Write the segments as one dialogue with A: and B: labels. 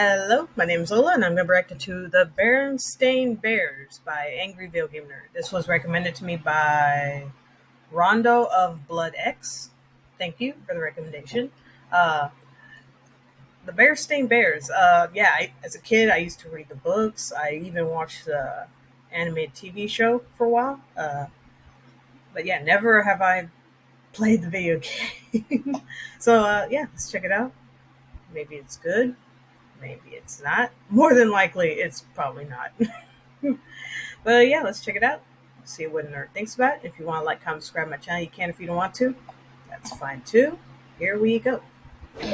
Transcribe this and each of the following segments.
A: Hello, my name is Lola, and I'm going to react to the Berenstain Bears by Angry Video Game Nerd. This was recommended to me by Rondo of Blood X. Thank you for the recommendation. The Berenstain Bears. As a kid, I used to read the books. I even watched the animated TV show for a while. But yeah, never have I played the video game. Let's check it out. Maybe it's good. Maybe it's not. More than likely, it's probably not. But yeah, let's check it out. See what a nerd thinks about it. If you want to like, comment, subscribe my channel, you can. If you don't want to, that's fine too. Here we go.
B: He's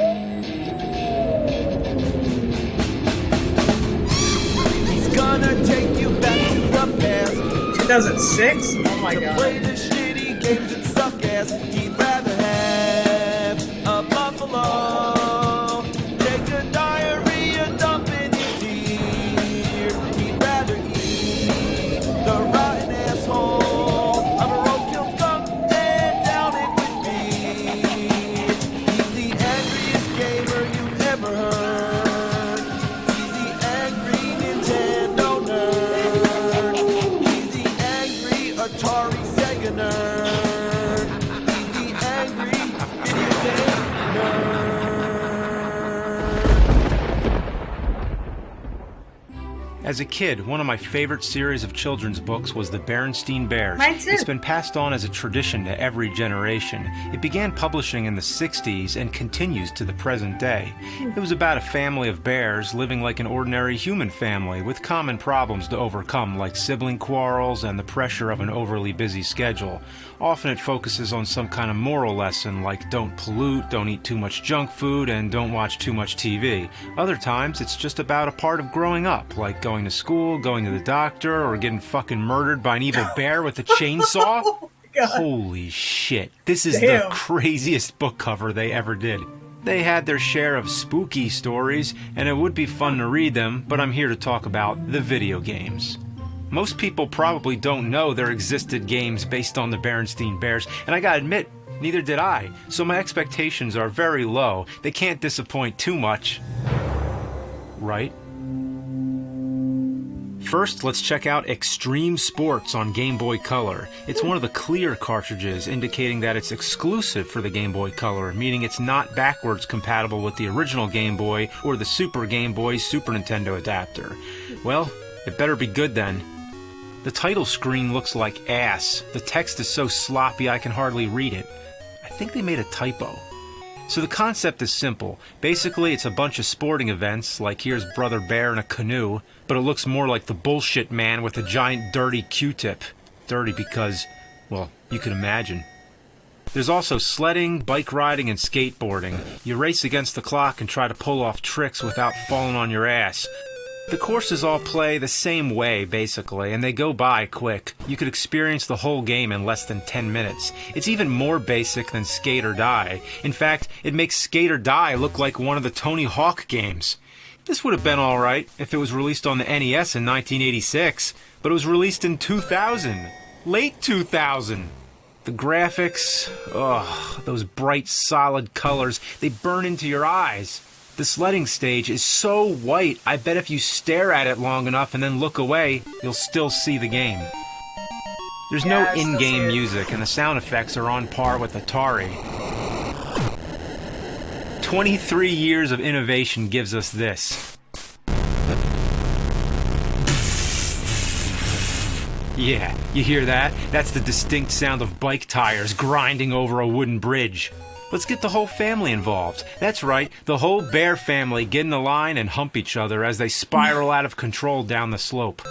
B: gonna take you back to the past.
A: 2006? Oh my god.
B: Play the shitty games that suck ass. He'd rather have a buffalo. Take a diarrhea dump in his ear. He'd rather eat the rotten asshole of a roadkill skunk and down it with me. He's the angriest gamer you've ever heard. He's the angry Nintendo nerd. He's the angry Atari Sega nerd. He's the angry video game nerd.
C: As a kid, one of my favorite series of children's books was the Berenstain Bears.
A: Mine too.
C: It's been passed on as a tradition to every generation. It began publishing in the 60s and continues to the present day. It was about a family of bears living like an ordinary human family with common problems to overcome like sibling quarrels and the pressure of an overly busy schedule. Often it focuses on some kind of moral lesson like don't pollute, don't eat too much junk food, and don't watch too much TV. Other times it's just about a part of growing up, like going to school, going to the doctor, or getting fucking murdered by an evil bear with a chainsaw.
A: Oh my god.
C: Holy shit. This is
A: Damn.
C: the craziest book cover they ever did. They had their share of spooky stories, and it would be fun to read them, but I'm here to talk about the video games. Most people probably don't know there existed games based on the Berenstain Bears, and I gotta admit, neither did I, so my expectations are very low. They can't disappoint too much. Right? First, let's check out Extreme Sports on Game Boy Color. It's one of the clear cartridges, indicating that it's exclusive for the Game Boy Color, meaning it's not backwards compatible with the original Game Boy or the Super Game Boy Super Nintendo adapter. Well, it better be good then. The title screen looks like ass. The text is so sloppy I can hardly read it. I think they made a typo. So the concept is simple. Basically, it's a bunch of sporting events, like here's Brother Bear in a canoe, but it looks more like the Bullshit Man with a giant dirty Q-tip. Dirty because, well, you can imagine. There's also sledding, bike riding, and skateboarding. You race against the clock and try to pull off tricks without falling on your ass. The courses all play the same way, basically, and they go by quick. You could experience the whole game in less than 10 minutes. It's even more basic than Skate or Die. In fact, it makes Skate or Die look like one of the Tony Hawk games. This would have been alright if it was released on the NES in 1986, but it was released in 2000. Late 2000. The graphics, those bright, solid colors, they burn into your eyes. The sledding stage is so white, I bet if you stare at it long enough and then look away, you'll still see the game. There's no in-game music, and the sound effects are on par with Atari. 23 years of innovation gives us this. Yeah, you hear that? That's the distinct sound of bike tires grinding over a wooden bridge. Let's get the whole family involved. That's right, the whole bear family get in a line and hump each other as they spiral out of control down the slope.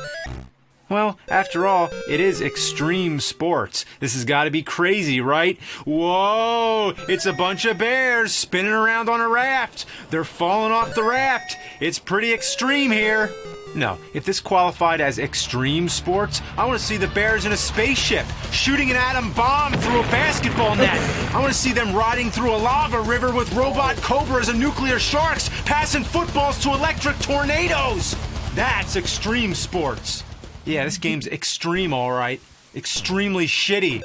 C: Well, after all, it is extreme sports. This has got to be crazy, right? Whoa! It's a bunch of bears spinning around on a raft. They're falling off the raft. It's pretty extreme here. No, if this qualified as extreme sports, I want to see the bears in a spaceship, shooting an atom bomb through a basketball net. I want to see them riding through a lava river with robot cobras and nuclear sharks, passing footballs to electric tornadoes. That's extreme sports. Yeah, this game's extreme, all right. Extremely shitty.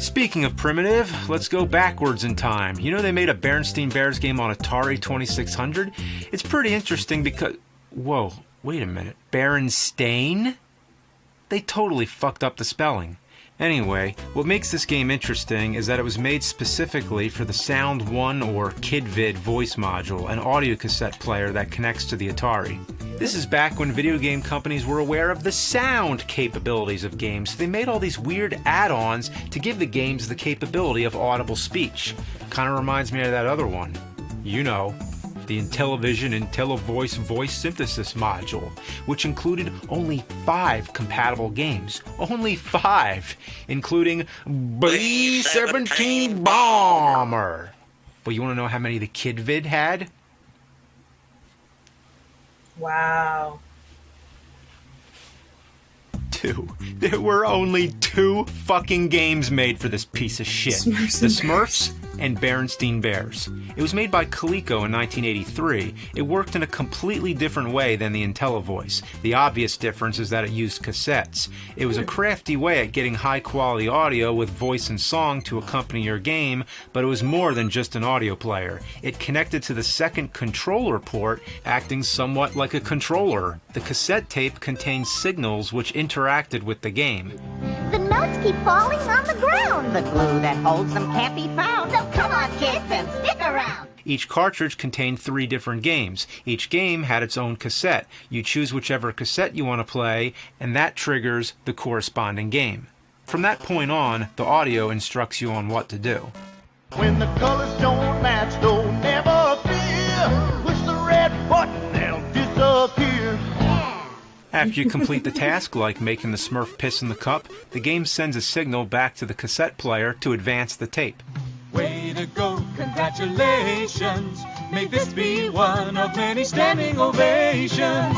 C: Speaking of primitive, let's go backwards in time. You know they made a Berenstain Bears game on Atari 2600? It's pretty interesting because... Whoa, wait a minute. Berenstain? They totally fucked up the spelling. Anyway, what makes this game interesting is that it was made specifically for the Sound 1 or KidVid voice module, an audio cassette player that connects to the Atari. This is back when video game companies were aware of the sound capabilities of games, so they made all these weird add-ons to give the games the capability of audible speech. Kinda reminds me of that other one. You know, the Intellivision IntelliVoice voice synthesis module, which included only 5 compatible games. Only 5, including B-17 Bomber. But you want to know how many the KidVid had?
A: Wow.
C: 2. There were only 2 fucking games made for this piece of shit.
A: Smurfs
C: The
A: and
C: Smurfs and Berenstain Bears. It was made by Coleco in 1983. It worked in a completely different way than the IntelliVoice. The obvious difference is that it used cassettes. It was a crafty way at getting high quality audio with voice and song to accompany your game, but it was more than just an audio player. It connected to the second controller port, acting somewhat like a controller. The cassette tape contained signals which interacted with the game.
D: The notes keep falling on the ground. The glue that holds them can't be found. So come on, kids, and stick around.
C: Each cartridge contained 3 different games. Each game had its own cassette. You choose whichever cassette you want to play, and that triggers the corresponding game. From that point on, the audio instructs you on what to do.
B: When the colors don't match, don't never fear. Push the red button, they'll disappear.
C: After you complete the task, like making the Smurf piss in the cup, the game sends a signal back to the cassette player to advance the tape.
E: Way to go, congratulations. May this be one of many standing ovations.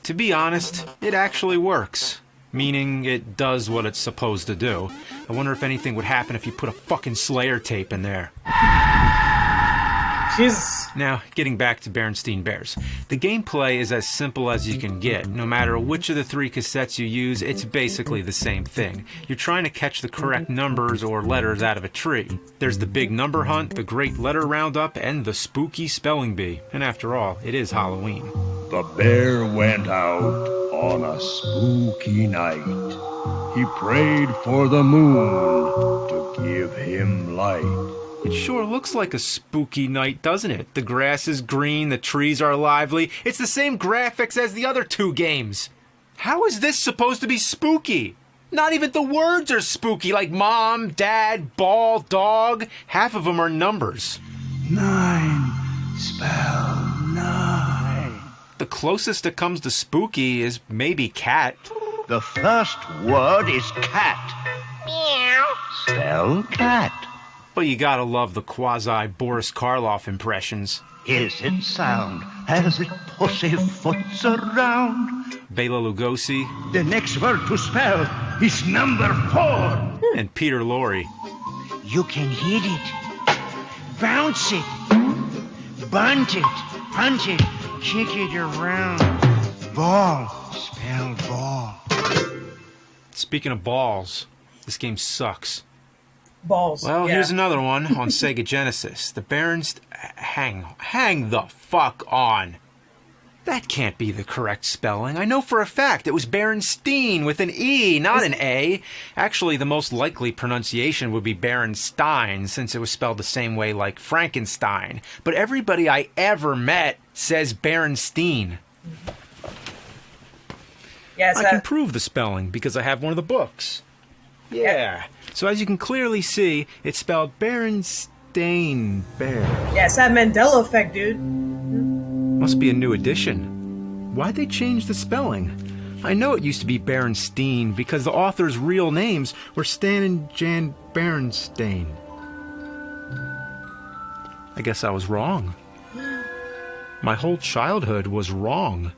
C: To be honest, it actually works. Meaning it does what it's supposed to do. I wonder if anything would happen if you put a fucking Slayer tape in there.
A: Jesus.
C: Now, getting back to Berenstain Bears. The gameplay is as simple as you can get. No matter which of the 3 cassettes you use, it's basically the same thing. You're trying to catch the correct numbers or letters out of a tree. There's the big number hunt, the great letter roundup, and the spooky spelling bee. And after all, it is Halloween.
F: The bear went out on a spooky night. He prayed for the moon to give him light.
C: It sure looks like a spooky night, doesn't it? The grass is green, the trees are lively. It's the same graphics as the other 2 games. How is this supposed to be spooky? Not even the words are spooky, like mom, dad, ball, dog. Half of them are numbers.
F: 9, spell 9.
C: The closest it comes to spooky is maybe cat.
F: The first word is cat.
D: Meow.
F: Spell cat.
C: But you gotta love the quasi-Boris Karloff impressions.
F: Is it sound as it pussyfoots around?
C: Bela Lugosi.
F: The next word to spell is number 4.
C: And Peter Lorre.
F: You can hit it, bounce it, bunt it, punch it, kick it around. Ball, spell ball.
C: Speaking of balls, this game sucks.
A: Balls.
C: Well,
A: yeah.
C: here's another one on Sega Genesis. The hang the fuck on. That can't be the correct spelling. I know for a fact it was Berenstain with an E, not an A. Actually, the most likely pronunciation would be Berenstain, since it was spelled the same way like Frankenstein. But everybody I ever met says Berenstain.
A: Yeah,
C: I can prove the spelling because I have one of the books. Yeah. So as you can clearly see, it's spelled Berenstain Bear.
A: Yeah, it's that Mandela effect, dude.
C: Must be a new edition. Why'd they change the spelling? I know it used to be Berenstain because the author's real names were Stan and Jan Berenstain. I guess I was wrong. My whole childhood was wrong.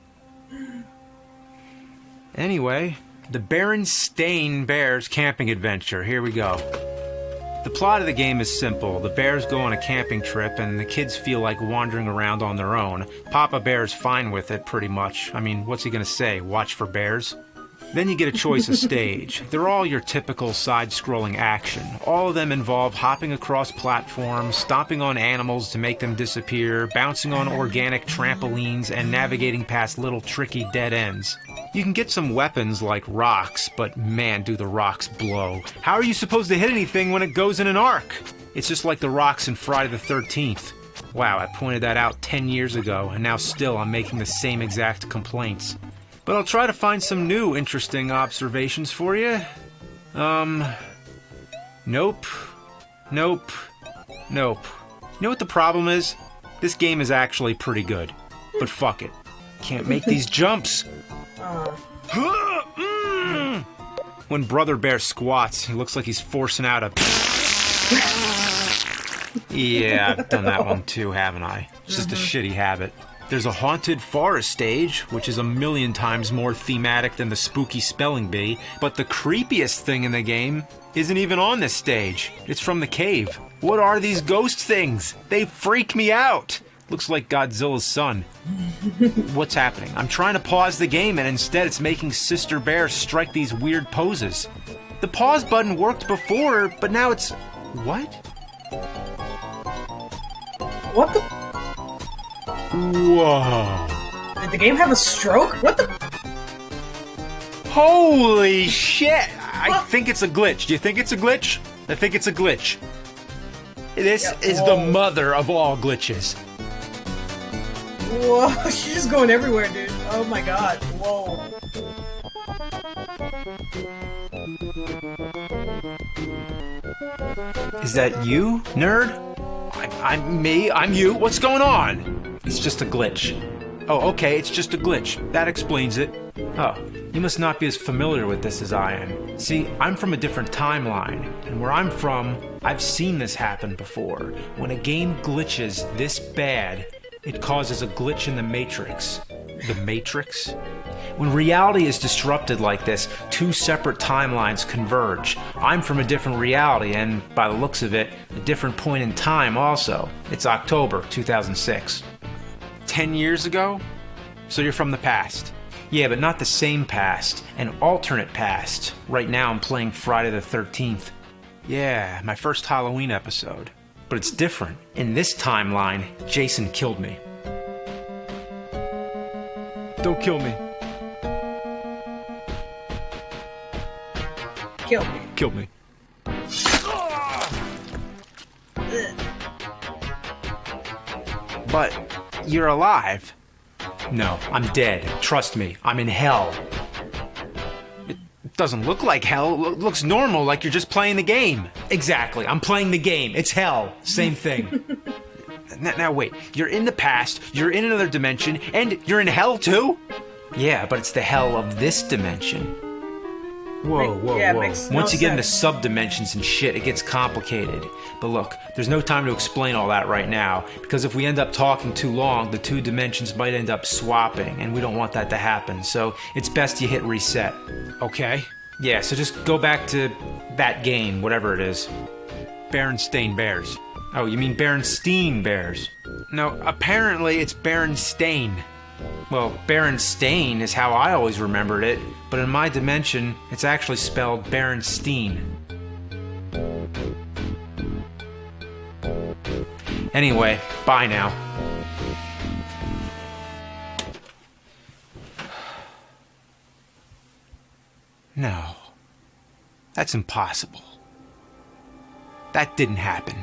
C: Anyway, the Berenstain Bears camping adventure. Here we go. The plot of the game is simple. The bears go on a camping trip and the kids feel like wandering around on their own. Papa Bear's fine with it, pretty much. I mean, what's he gonna say? Watch for bears? Then you get a choice of stage. They're all your typical side-scrolling action. All of them involve hopping across platforms, stomping on animals to make them disappear, bouncing on organic trampolines, and navigating past little tricky dead ends. You can get some weapons like rocks, but man, do the rocks blow. How are you supposed to hit anything when it goes in an arc? It's just like the rocks in Friday the 13th. Wow, I pointed that out 10 years ago, and now still I'm making the same exact complaints. But I'll try to find some new interesting observations for you. Nope. Nope. Nope. You know what the problem is? This game is actually pretty good. But fuck it. Can't make these jumps. When Brother Bear squats, he looks like he's forcing out a... Yeah, I've done that one too, haven't I? It's just a shitty habit. There's a haunted forest stage, which is 1,000,000 times more thematic than the spooky spelling bee, but the creepiest thing in the game isn't even on this stage. It's from the cave. What are these ghost things? They freak me out. Looks like Godzilla's son. What's happening? I'm trying to pause the game and instead it's making Sister Bear strike these weird poses. The pause button worked before, but now it's... What?
A: What the?
C: Whoa.
A: Did the game have a stroke? What the?
C: Holy shit! I think it's a glitch. Do you think it's a glitch? I think it's a glitch. This is the mother of all glitches.
A: Whoa, she's just going everywhere, dude. Oh my god. Whoa.
C: Is that you, nerd? I'm me, I'm you. What's going on? It's just a glitch. Oh, okay, it's just a glitch. That explains it. Oh, you must not be as familiar with this as I am. See, I'm from a different timeline, and where I'm from, I've seen this happen before. When a game glitches this bad, it causes a glitch in the Matrix. The Matrix? When reality is disrupted like this, two separate timelines converge. I'm from a different reality, and by the looks of it, a different point in time also. It's October 2006. 10 years ago? So you're from the past. Yeah, but not the same past, an alternate past. Right now I'm playing Friday the 13th. Yeah, my first Halloween episode. But it's different. In this timeline, Jason killed me. Don't kill me.
A: Kill me.
C: Kill me. But you're alive. No, I'm dead. Trust me, I'm in hell. It doesn't look like hell. It looks normal, like you're just playing the game. Exactly, I'm playing the game. It's hell. Same thing. Now wait, you're in the past, you're in another dimension, and you're in hell too? Yeah, but it's the hell of this dimension. Whoa. Once you get into sub-dimensions and shit, it gets complicated. But look, there's no time to explain all that right now, because if we end up talking too long, the two dimensions might end up swapping, and we don't want that to happen, so it's best you hit reset. Okay? Yeah, so just go back to that game, whatever it is. Berenstain Bears. Oh, you mean Berenstain Bears? No, apparently it's Berenstain. Well, Berenstain is how I always remembered it, but in my dimension, it's actually spelled Berenstain. Anyway, bye now. No. That's impossible. That didn't happen.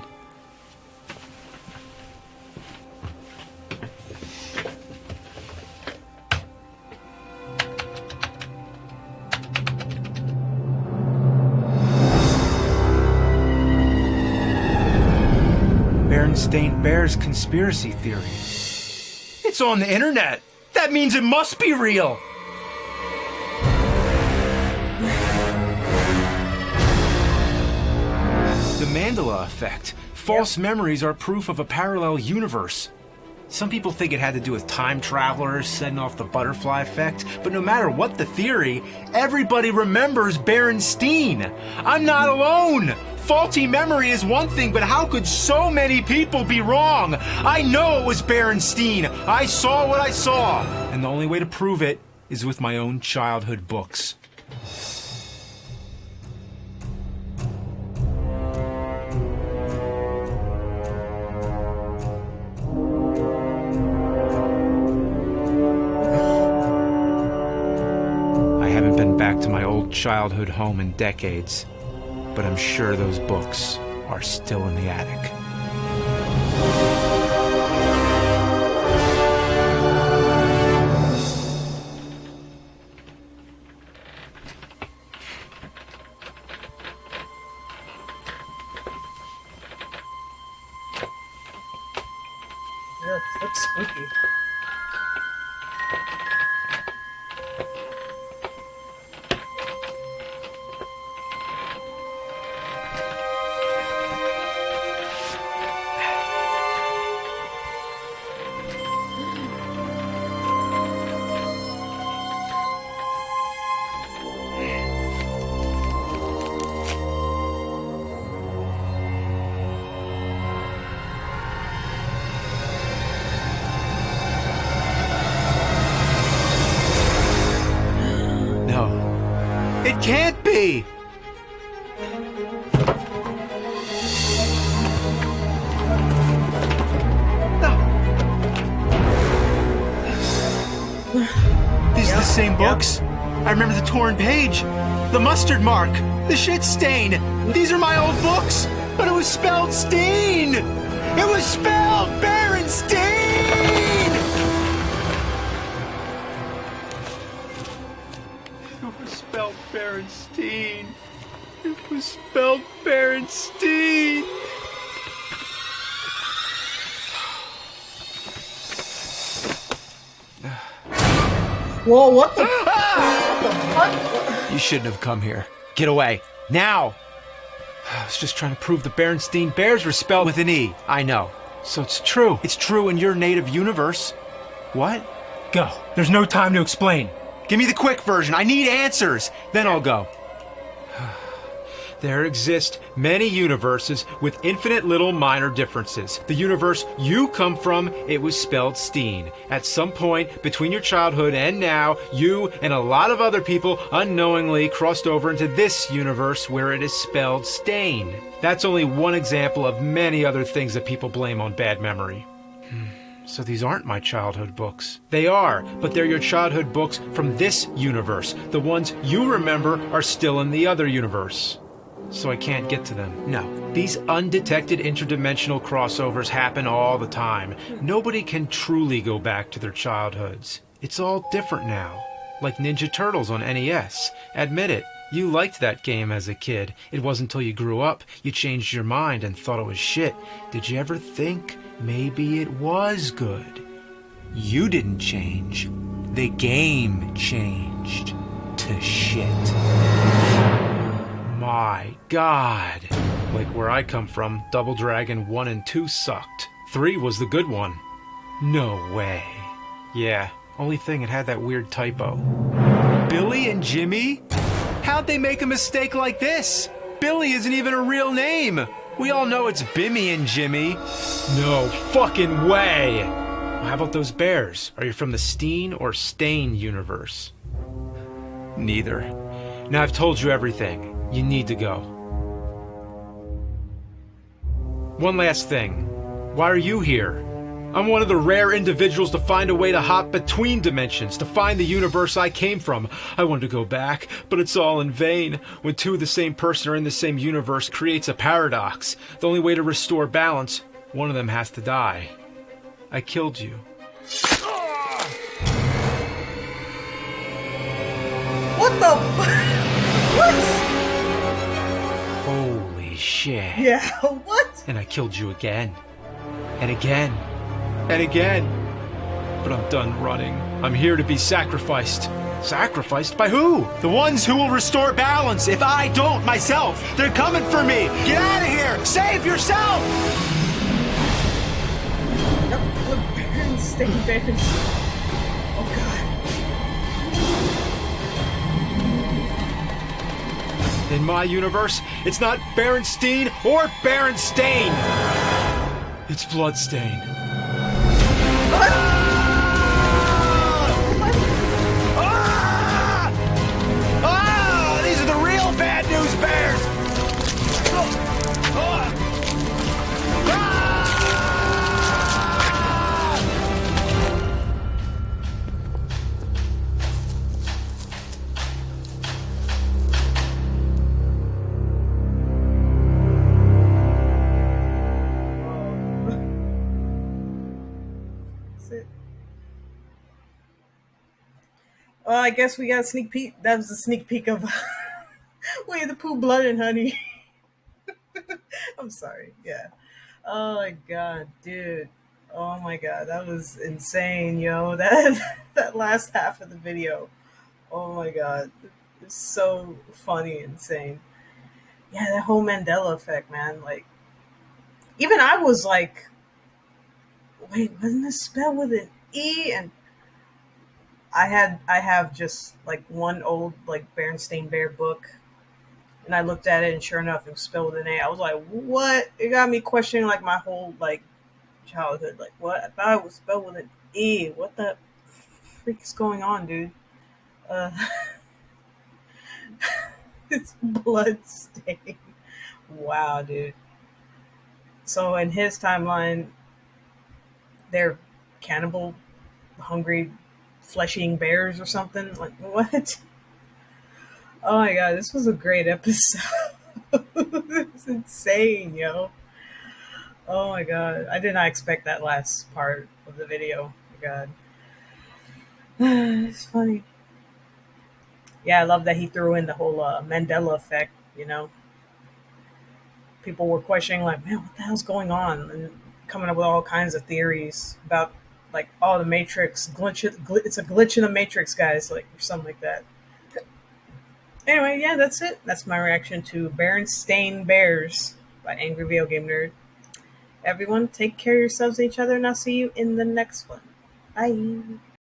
C: Berenstain Bears conspiracy theory. It's on the internet. That means it must be real. The Mandela effect. False memories are proof of a parallel universe. Some people think it had to do with time travelers setting off the butterfly effect, but no matter what the theory, everybody remembers Berenstain. I'm not alone. Faulty memory is one thing, but how could so many people be wrong? I know it was Berenstain. I saw what I saw. And the only way to prove it is with my own childhood books. real childhood home in decades, but I'm sure those books are still in the attic.
A: Yeah, it looks spooky.
C: No, it can't be! These are the same books? I remember the torn page, the mustard mark, the shit stain. These are my old books, but it was spelled Steen! It was spelled Berenstain! It was spelled Berenstain. It was spelled Berenstain.
A: Whoa, what the fuck?
C: You shouldn't have come here. Get away. Now! I was just trying to prove the Berenstain Bears were spelled with an E. I know. So it's true. It's true in your native universe. What?
G: Go. There's no time to explain.
C: Give me the quick version. I need answers. Then I'll go. There exist many universes with infinite little minor differences. The universe you come from, it was spelled Steen. At some point between your childhood and now, you and a lot of other people unknowingly crossed over into this universe where it is spelled Stain. That's only one example of many other things that people blame on bad memory. So these aren't my childhood books. They are, but they're your childhood books from this universe. The ones you remember are still in the other universe. So I can't get to them. No. These undetected interdimensional crossovers happen all the time. Nobody can truly go back to their childhoods. It's all different now. Like Ninja Turtles on NES. Admit it. You liked that game as a kid. It wasn't until you grew up, you changed your mind and thought it was shit. Did you ever think maybe it was good? You didn't change. The game changed to shit. My God. Like where I come from, Double Dragon 1 and 2 sucked. 3 was the good one. No way. Yeah, only thing it had that weird typo. Billy and Jimmy? How'd they make a mistake like this? Billy isn't even a real name. We all know it's Bimmy and Jimmy. No fucking way. Well, how about those bears? Are you from the Steen or Stain universe? Neither. Now I've told you everything. You need to go. One last thing. Why are you here? I'm one of the rare individuals to find a way to hop between dimensions, to find the universe I came from. I wanted to go back, but it's all in vain. When two of the same person are in the same universe creates a paradox. The only way to restore balance, one of them has to die. I killed you.
A: What the what?
C: Holy shit.
A: Yeah, what?
C: And I killed you again. And again. And again. But I'm done running. I'm here to be sacrificed. Sacrificed by who? The ones who will restore balance if I don't myself. They're coming for me. Get out of here. Save yourself.
A: Yep, the Berenstain Bears. Oh god.
C: In my universe, it's not Berenstain or Berenstain. It's Bloodstain.
A: What?
C: These are the real bad news bears!
A: Well, I guess we got a sneak peek. That was a sneak peek of Winnie the Pooh, Blood and Honey. I'm sorry. Yeah. Oh my god, dude. Oh my god, that was insane, yo. That last half of the video. Oh my god, it's so funny, insane. Yeah, that whole Mandela effect, man. Like, even I was like, wait, wasn't this spelled with an E? And I have just like one old like Berenstain Bear book, and I looked at it, and sure enough, it was spelled with an A. I was like, what? It got me questioning like my whole like childhood. Like, what? I thought it was spelled with an E. What the freak is going on, dude? Uh, it's blood stain. Wow, dude. So in his timeline, they're cannibal, hungry, flesh-eating bears or something. Like, what? Oh my god, this was a great episode. It's insane, yo. Oh my god, I did not expect that last part of the video. Oh my god, it's funny. Yeah, I love that he threw in the whole Mandela effect. You know, people were questioning like, man, what the hell's going on, and coming up with all kinds of theories about like, oh, the Matrix glitch. It's a glitch in the Matrix, guys, like or something like that. Anyway, yeah, that's it. That's my reaction to Berenstain Bears by Angry Video Game Nerd. Everyone, take care of yourselves and each other, and I'll see you in the next one. Bye.